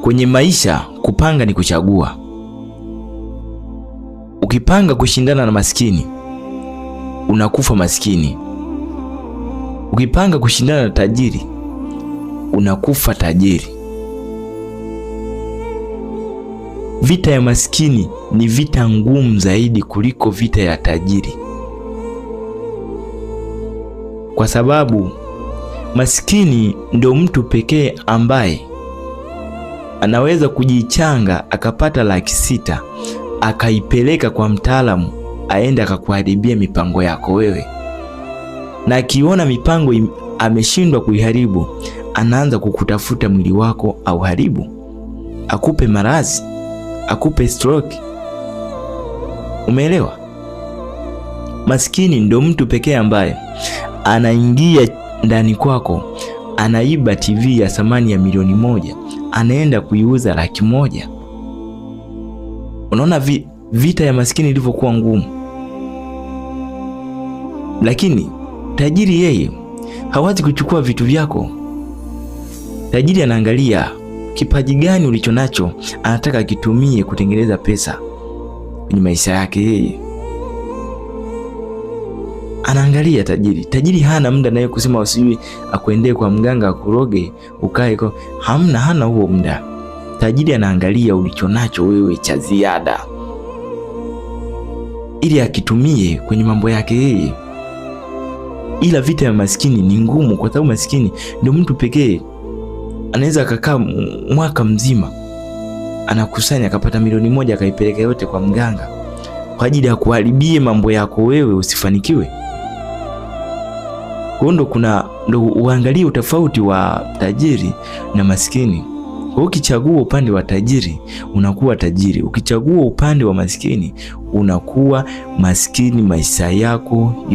Kwenye maisha kupanga ni kuchagua. Ukipanga kushindana na maskini, unakufa maskini. Ukipanga kushindana na tajiri, unakufa tajiri. Vita ya maskini ni vita ngumu zaidi kuliko vita ya tajiri, kwa sababu maskini ndio mtu pekee ambaye anaweza kujichanga akapata 600,000 akaipeleka kwa mtaalamu aende akakuharibia mipango yako wewe, na akiona mipango ameshindwa kuiharibu, anaanza kukutafuta mwili wako au haribu, akupe maradhi, akupe stroke. Umeelewa? Maskini ndio mtu pekee ambaye anaingia ndani kwako, anaiba TV ya thamani ya milioni 1, anaenda kuiuza 100,000. Unaona vita ya maskini ilivyokuwa ngumu. Lakini tajiri yeye hawezi kuchukua vitu vyako. Tajiri anaangalia kipaji gani ulicho nacho, anataka kitumie kutengeneza pesa kwenye maisha yake yeye. Anaangalia tajiri hana muda naye kusema usiwe akuendee kwa mganga akuroge ukae kwa hana huo muda. Tajiri anaangalia ulicho nacho wewe cha ziada, ili akitumie kwenye mambo yake yeye. Ila vita ya maskini ni ngumu, kwa sababu maskini ndio mtu pekee anaweza akakaa mwaka mzima anakusanya akapata milioni 1 akaipeleka yote kwa mganga kwa ajili ya kuharibie mambo yako wewe usifanikiwe. Ndo uangalie utofauti wa tajiri na maskini. Ukichagua upande wa tajiri unakuwa tajiri, ukichagua upande wa maskini unakuwa maskini maisha yako.